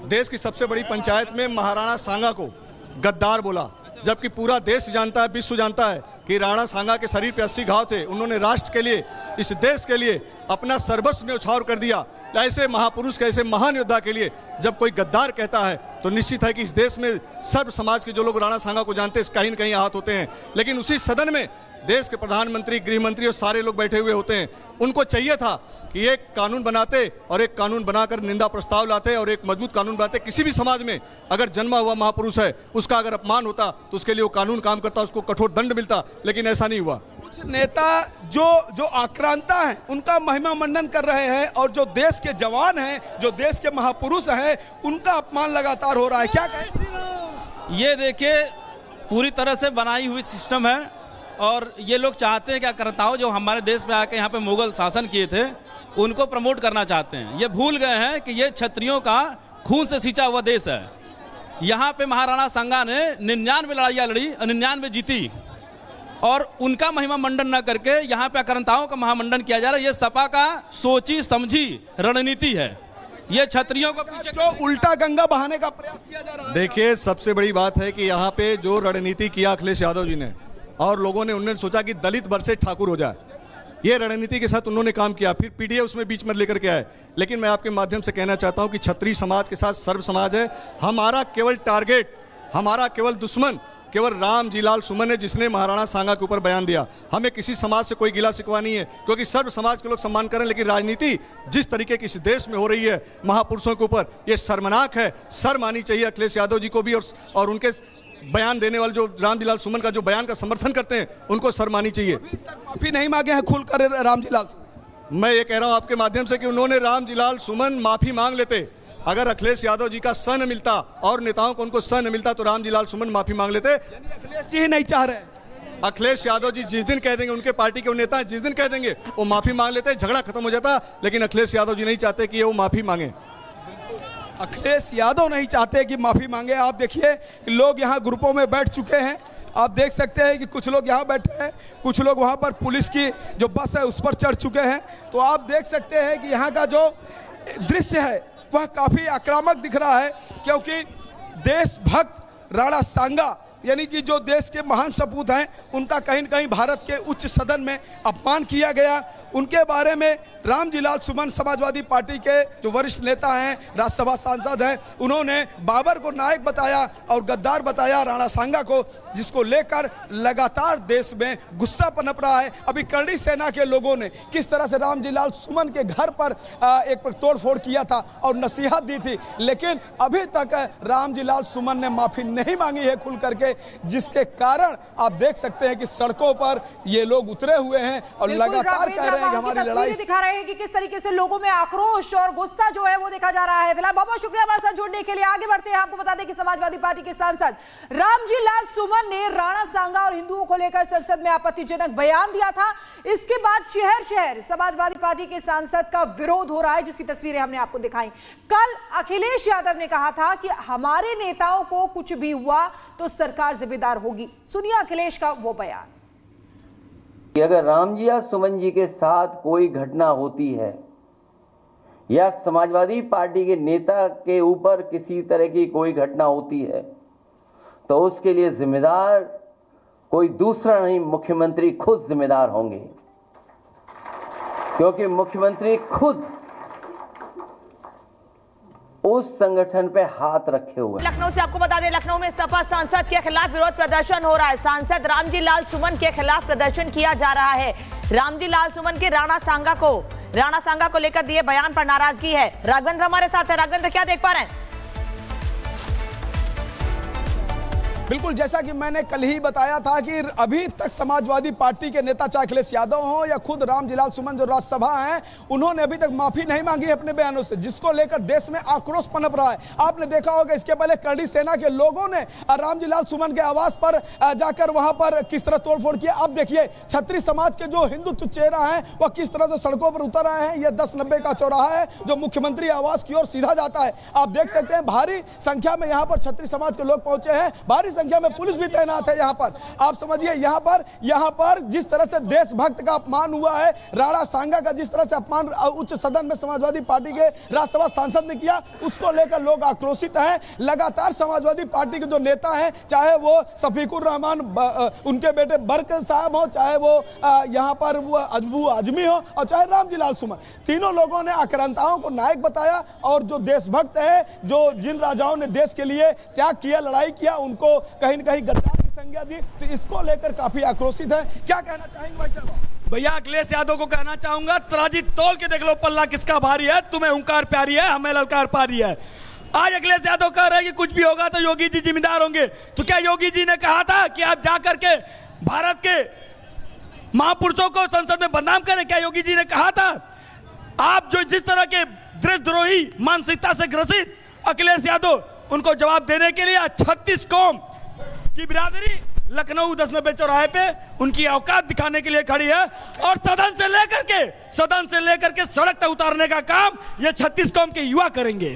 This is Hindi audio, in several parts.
देश की सबसे बड़ी पंचायत में महाराणा सांगा को गद्दार बोला, जबकि पूरा देश जानता है, विश्व जानता है कि राणा सांगा के शरीर पे 80 घाव थे। उन्होंने राष्ट्र के लिए, इस देश के लिए अपना सर्वस्व न्यौछावर कर दिया। ऐसे महापुरुष के, ऐसे महान योद्धा के लिए जब कोई गद्दार कहता है तो निश्चित है कि इस देश में सर्व समाज के जो लोग राणा सांगा को जानते हैं कहीं न कहीं आहत होते हैं। लेकिन उसी सदन में देश के प्रधानमंत्री, गृह मंत्री और सारे लोग बैठे हुए होते हैं। उनको चाहिए था कि एक कानून बनाते और एक कानून बनाकर निंदा प्रस्ताव लाते और एक मजबूत कानून बनाते। किसी भी समाज में अगर जन्मा हुआ महापुरुष है, उसका अगर अपमान होता तो उसके लिए वो कानून काम करता, उसको कठोर दंड मिलता, लेकिन ऐसा नहीं हुआ। कुछ नेता जो आक्रांता हैं उनका महिमा मंडन कर रहे हैं और जो देश के जवान हैं, जो देश के महापुरुष हैं, उनका अपमान लगातार हो रहा है। क्या कहें? ये देखिए, पूरी तरह से बनाई हुई सिस्टम है और ये लोग चाहते हैं कि आक्रांताओं जो हमारे देश में आके यहाँ पे मुगल शासन किए थे उनको प्रमोट करना चाहते हैं। ये भूल गए हैं कि ये क्षत्रियों का खून से सींचा हुआ देश है। यहाँ पे महाराणा सांगा ने 99 लड़ाइयाँ लड़ी और 99 जीती, और उनका महिमा मंडन न करके यहाँ पे आक्रांताओं का महामंडन किया जा रहा है। ये सपा का सोची समझी रणनीति है। ये क्षत्रियों को पीछे जो उल्टा गंगा बहाने का प्रयास किया जा रहा है। देखिए, सबसे बड़ी बात है कि यहाँ पे जो रणनीति किया अखिलेश यादव जी ने, और लोगों ने, उन्होंने सोचा कि दलित वर्सेस ठाकुर हो जाए। ये रणनीति के साथ उन्होंने काम किया, फिर पीडीए उसमें बीच में लेकर के आए। लेकिन मैं आपके माध्यम से कहना चाहता हूं कि क्षत्रिय समाज के साथ सर्व समाज है। हमारा केवल टारगेट, हमारा केवल दुश्मन केवल राम जी लाल सुमन है, जिसने महाराणा सांगा के ऊपर बयान दिया। हमें किसी समाज से कोई गिला शिकवा नहीं है, क्योंकि सर्व समाज के लोग सम्मान करें। लेकिन राजनीति जिस तरीके की इस देश में हो रही है महापुरुषों के ऊपर, ये शर्मनाक है। शर्म आनी चाहिए अखिलेश यादव जी को भी, और उनके बयान देने वाले जो रामजीलाल सुमन का जो बयान का समर्थन करते हैं उनको शर्म आनी चाहिए। अभी तक माफी नहीं मांगे हैं खुलकर रामजीलाल सुमन। मैं ये कह रहा हूं आपके माध्यम से कि उन्होंने रामजीलाल सुमन माफी मांग लेते। अगर अखिलेश यादव जी का सन मिलता और नेताओं को उनको सन मिलता तो रामजीलाल सुमन माफी मांग लेते। अखिलेश जी ही नहीं चाह रहे। अखिलेश यादव जी जिस दिन कह देंगे, उनके पार्टी के नेता जिस दिन कह देंगे वो माफी मांग लेते, झगड़ा खत्म हो जाता। लेकिन अखिलेश यादव जी नहीं चाहते कि वो माफी मांगे। अखिलेश यादव नहीं चाहते कि माफी मांगे। आप देखिए कि लोग यहाँ ग्रुपों में बैठ चुके हैं। आप देख सकते हैं कि कुछ लोग यहाँ बैठे हैं, कुछ लोग वहाँ पर पुलिस की जो बस है उस पर चढ़ चुके हैं। तो आप देख सकते हैं कि यहाँ का जो दृश्य है वह काफ़ी आक्रामक दिख रहा है, क्योंकि देशभक्त राणा सांगा यानी कि जो देश के महान सपूत हैं उनका कहीं न कहीं भारत के उच्च सदन में अपमान किया गया। उनके बारे में रामजीलाल सुमन समाजवादी पार्टी के जो वरिष्ठ नेता हैं, राज्यसभा सांसद हैं, उन्होंने बाबर को नायक बताया और गद्दार बताया राणा सांगा को, जिसको लेकर लगातार देश में गुस्सा पनप रहा है। अभी करणी सेना के लोगों ने किस तरह से रामजीलाल सुमन के घर पर एक तोड़फोड़ किया था और नसीहत दी थी, लेकिन अभी तक रामजीलाल सुमन ने माफी नहीं मांगी है खुल करके, जिसके कारण आप देख सकते हैं कि सड़कों पर ये लोग उतरे हुए हैं और लगातार कह रहे हैं कि हमारी लड़ाई दिखा रहे हैं कि किस तरीके से लोगों में आक्रोश और गुस्सा जो है वो देखा जा रहा है। फिलहाल बहुत बहुत शुक्रिया हमारे साथ जुड़ने के लिए। आगे बढ़ते हैं, आपको बता दें कि समाजवादी पार्टी के सांसद रामजीलाल सुमन ने राणा सांगा और हिंदुओं को लेकर संसद में आपत्तिजनक बयान दिया था। इसके बाद शहर शहर समाजवादी पार्टी के सांसद का विरोध हो रहा है, जिसकी तस्वीरें हमने आपको दिखाई। कल अखिलेश यादव ने कहा था कि हमारे नेताओं को कुछ भी हुआ तो सरकार जिम्मेदार होगी। सुनिए अखिलेश का वो बयान। अगर रामजीलाल सुमन जी के साथ कोई घटना होती है या समाजवादी पार्टी के नेता के ऊपर किसी तरह की कोई घटना होती है तो उसके लिए जिम्मेदार कोई दूसरा नहीं, मुख्यमंत्री खुद जिम्मेदार होंगे, क्योंकि मुख्यमंत्री खुद उस संगठन पे हाथ रखे हुए। लखनऊ से आपको बता दें, लखनऊ में सपा सांसद के खिलाफ विरोध प्रदर्शन हो रहा है। सांसद रामजीलाल सुमन के खिलाफ प्रदर्शन किया जा रहा है। रामजीलाल सुमन के राणा सांगा को लेकर दिए बयान पर नाराजगी है। राघवेंद्र हमारे साथ है। राघवेंद्र, क्या देख पा रहे हैं? बिल्कुल, जैसा कि मैंने कल ही बताया था कि अभी तक समाजवादी पार्टी के नेता चाहे अखिलेश यादव हो या खुद रामजीलाल सुमन जो राज्यसभा हैं, उन्होंने अभी तक माफी नहीं मांगी है अपने बयानों से, जिसको लेकर देश में आक्रोश पनप रहा है। आपने देखा होगा इसके पहले करणी सेना के लोगों ने रामजीलाल सुमन के आवास पर जाकर वहां पर किस तरह तोड़फोड़ किया। अब देखिए क्षत्रिय समाज के जो हिंदुत्व चेहरा है वह किस तरह से सड़कों पर उतर आए हैं। यह 1090 का चौराहा है जो मुख्यमंत्री आवास की ओर सीधा जाता है। आप देख सकते हैं भारी संख्या में यहाँ पर क्षत्रिय समाज के लोग पहुंचे हैं। भारी संख्या में पुलिस भी तैनात है यहाँ पर। आप समझिए यहाँ पर जिस तरह से देशभक्त का अपमान हुआ है, राणा सांगा का जिस तरह से अपमान उच्च सदन में समाजवादी पार्टी के राज्यसभा सांसद ने किया, उसको लेकर लोग आक्रोशित हैं। लगातार समाजवादी पार्टी के जो नेता हैं, चाहे वो शफीकुर रहमान उनके बेटे बर्क साहब हो, चाहे वो यहाँ पर वो अजबू आजमी हो, और चाहे रामजी लाल सुमन, तीनों लोगों ने आक्रांताओं को नायक बताया। और जो देशभक्त है, जो जिन राजाओं ने देश के लिए त्याग किया, लड़ाई किया, उनको कहीं न कहीं गद्दार की संज्ञा दी। तो इसको लेकर काफी आक्रोशित है। क्या कहना चाहेंगे भाई साहब? भैया अखिलेश यादव को कहना चाहूंगा, तराजी तोल के देख लो पल्ला किसका भारी है। तुम्हें हुंकार प्यारी है, हमें ललकार पारी है। आज अखिलेश यादव कह रहे हैं कि कुछ भी होगा तो योगी जी जिम्मेदार होंगे। तो क्या योगी जी ने कहा था कि आप जाकर के भारत के महापुरुषों को संसद में बदनाम करें? क्या योगी जी ने कहा था? आप जो जिस तरह के देशद्रोही मानसिकता से ग्रसित अखिलेश यादव, उनको जवाब देने के लिए 36 कौम की बिरादरी लखनऊ 1090 चौराहे पे उनकी औकात दिखाने के लिए खड़ी है। और सदन से लेकर के सड़क तक उतारने का काम ये 36 कौम के युवा करेंगे।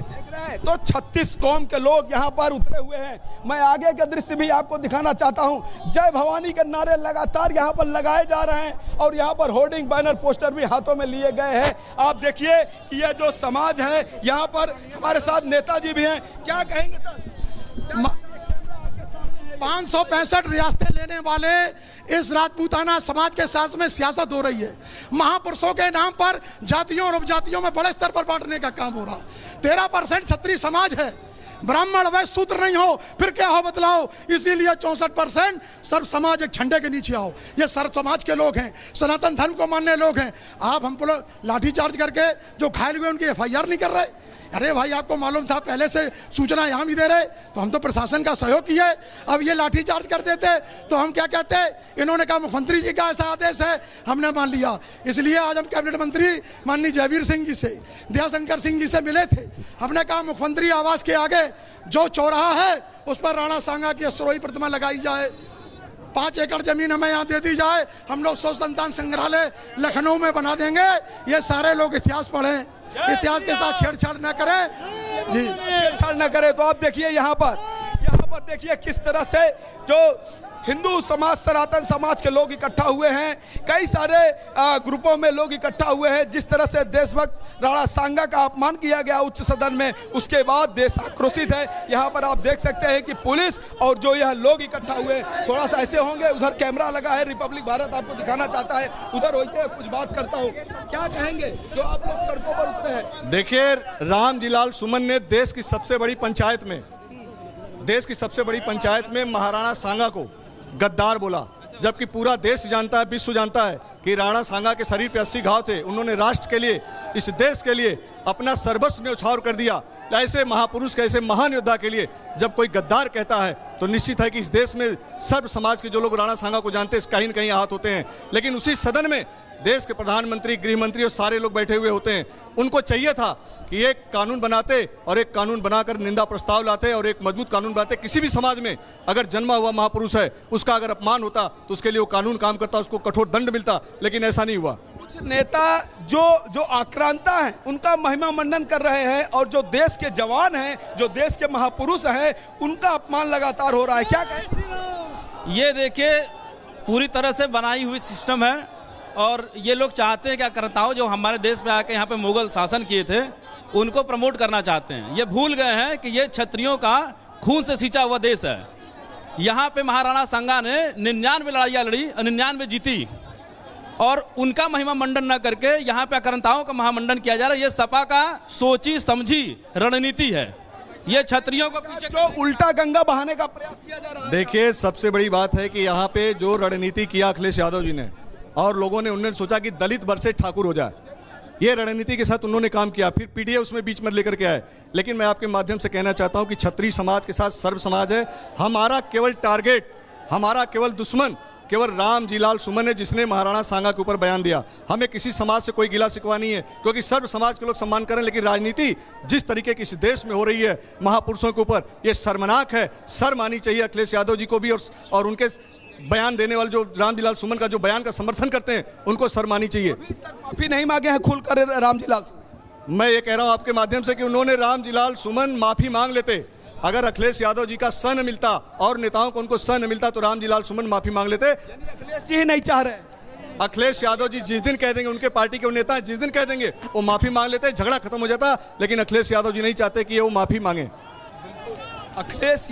तो 36 कौम के लोग यहाँ पर उतरे हुए हैं। मैं आगे का दृश्य भी आपको दिखाना चाहता हूँ। जय भवानी के नारे लगातार यहाँ पर लगाए जा रहे हैं और यहाँ पर होर्डिंग, बैनर, पोस्टर भी हाथों में लिए गए हैं। आप देखिए कि ये जो समाज है, यहाँ पर हमारे साथ नेताजी भी हैं। क्या कहेंगे सर? 565 रियासतें लेने वाले इस राजपूताना समाज के साथ में सियासत हो रही है। महापुरुषों के नाम पर जातियों और उपजातियों में बड़े स्तर पर बांटने का काम हो रहा। 13% क्षत्रिय समाज है, ब्राह्मण वैश्य शूद्र नहीं हो, फिर क्या हो बतलाओ। इसीलिए 64% सर्व समाज एक झंडे के नीचे आओ। ये सर्व समाज के लोग हैं, सनातन धर्म को मानने लोग हैं। आप हमको लाठीचार्ज करके जो घायल हुए उनकी FIR नहीं कर रहे? अरे भाई, आपको मालूम था, पहले से सूचना यहाँ भी दे रहे, तो हम तो प्रशासन का सहयोग किए। अब ये लाठीचार्ज कर देते तो हम क्या कहते? इन्होंने कहा मुख्यमंत्री जी का ऐसा आदेश है, हमने मान लिया। इसलिए आज हम कैबिनेट मंत्री माननीय जयवीर सिंह जी से, दयाशंकर सिंह जी से मिले थे। हमने कहा मुख्यमंत्री आवास के आगे जो चौराहा है उस पर राणा सांगा की अश्वरोही प्रतिमा लगाई जाए। 5 एकड़ जमीन हमें यहाँ दे दी जाए। हम लोग 100 संतान संग्रहालय लखनऊ में बना देंगे। ये सारे लोग इतिहास पढ़ें, इतिहास के साथ छेड़छाड़ न करें जी, छेड़छाड़ न करें। तो आप देखिए यहाँ पर देखिए किस तरह से जो हिंदू समाज, सनातन समाज के लोग इकट्ठा हुए हैं। कई सारे ग्रुपों में लोग इकट्ठा हुए हैं। जिस तरह से देशभक्त राणा सांगा का अपमान किया गया उच्च सदन में, उसके बाद देश आक्रोशित है। यहाँ पर आप देख सकते हैं कि पुलिस और जो यह लोग इकट्ठा हुए थोड़ा सा ऐसे होंगे। उधर कैमरा लगा है, रिपब्लिक भारत आपको दिखाना चाहता है। उधर होइए, कुछ बात करता हूँ। क्या कहेंगे जो आप लोग सड़कों पर उतरे हैं? देखिए, रामजी लाल सुमन ने देश की सबसे बड़ी पंचायत में महाराणा सांगा को गद्दार बोला, जबकि पूरा देश जानता है, विश्व जानता है कि राणा सांगा के शरीर पे 80 घाव थे। उन्होंने राष्ट्र के लिए, इस देश के लिए अपना सर्वस्व न्यौछावर कर दिया। ऐसे महापुरुष के, ऐसे महान योद्धा के लिए जब कोई गद्दार कहता है तो निश्चित है कि इस देश में सर्व समाज के जो लोग राणा सांगा को जानते हैं कहीं न कहीं आहत होते हैं। लेकिन उसी सदन में देश के प्रधानमंत्री, गृहमंत्री और सारे लोग बैठे हुए होते हैं। उनको चाहिए था कि एक कानून बनाते और एक कानून बनाकर निंदा प्रस्ताव लाते और एक मजबूत कानून बनाते। किसी भी समाज में अगर जन्मा हुआ महापुरुष है, उसका अगर अपमान होता तो उसके लिए वो कानून काम करता, उसको कठोर दंड मिलता। लेकिन ऐसा नहीं हुआ। कुछ नेता जो आक्रांता हैं, उनका महिमा मंडन कर रहे हैं, और जो देश के जवान हैं, जो देश के महापुरुष हैं, उनका अपमान लगातार हो रहा है। क्या कहें? ये देखिए, पूरी तरह से बनाई हुई सिस्टम है। और ये लोग चाहते हैं कि आक्रांताओं जो हमारे देश में आके यहाँ पे मुगल शासन किए थे, उनको प्रमोट करना चाहते हैं। ये भूल गए हैं कि ये क्षत्रियों का खून से सींचा हुआ देश है। यहाँ पे महाराणा सांगा ने 99 लड़ाइयाँ लड़ी, 99 जीती, और उनका महिमा मंडन न करके यहाँ पे आक्रांताओं का महामंडन किया जा रहा है। ये सपा का सोची समझी रणनीति है। ये क्षत्रियों को पीछे जो उल्टा गंगा बहाने का प्रयास किया जा रहा है। देखिए, सबसे बड़ी बात है कि यहाँ पे जो रणनीति किया अखिलेश यादव जी ने, और लोगों ने, उन्होंने सोचा कि दलित वर्सेस ठाकुर हो जाए। ये रणनीति के साथ उन्होंने काम किया। फिर पीडीए उसमें बीच में लेकर के आए। लेकिन मैं आपके माध्यम से कहना चाहता हूं कि क्षत्रिय समाज के साथ सर्व समाज है। हमारा केवल टारगेट, हमारा केवल दुश्मन केवल रामजी लाल सुमन है, जिसने महाराणा सांगा के ऊपर बयान दिया। हमें किसी समाज से कोई गिला शिकवा नहीं है, क्योंकि सर्व समाज के लोग सम्मान करें। लेकिन राजनीति जिस तरीके की इस देश में हो रही है महापुरुषों के ऊपर, ये शर्मनाक है। शर्म आनी चाहिए अखिलेश यादव जी को भी, और उनके बयान देने वाले जो रामजी लाल सुमन का जो बयान का समर्थन करते हैं, उनको शर्म आनी चाहिए। अभी तक माफी नहीं मांगे हैं खुलकर रामजी लाल सुमन। मैं ये कह रहा हूं आपके माध्यम से कि उन्होंने रामजी लाल सुमन माफी मांग लेते अगर अखिलेश यादव जी का सन मिलता और नेताओं को उनको सन मिलता तो रामजीलाल सुमन माफी मांग लेते। अखिलेश जी ही नहीं चाह रहे। अखिलेश यादव जी जिस दिन कह देंगे, उनके पार्टी के नेता जिस दिन कह देंगे वो माफी मांग लेते, झगड़ा खत्म हो जाता। लेकिन अखिलेश यादव जी नहीं चाहते कि वो माफी मांगे। अखिलेश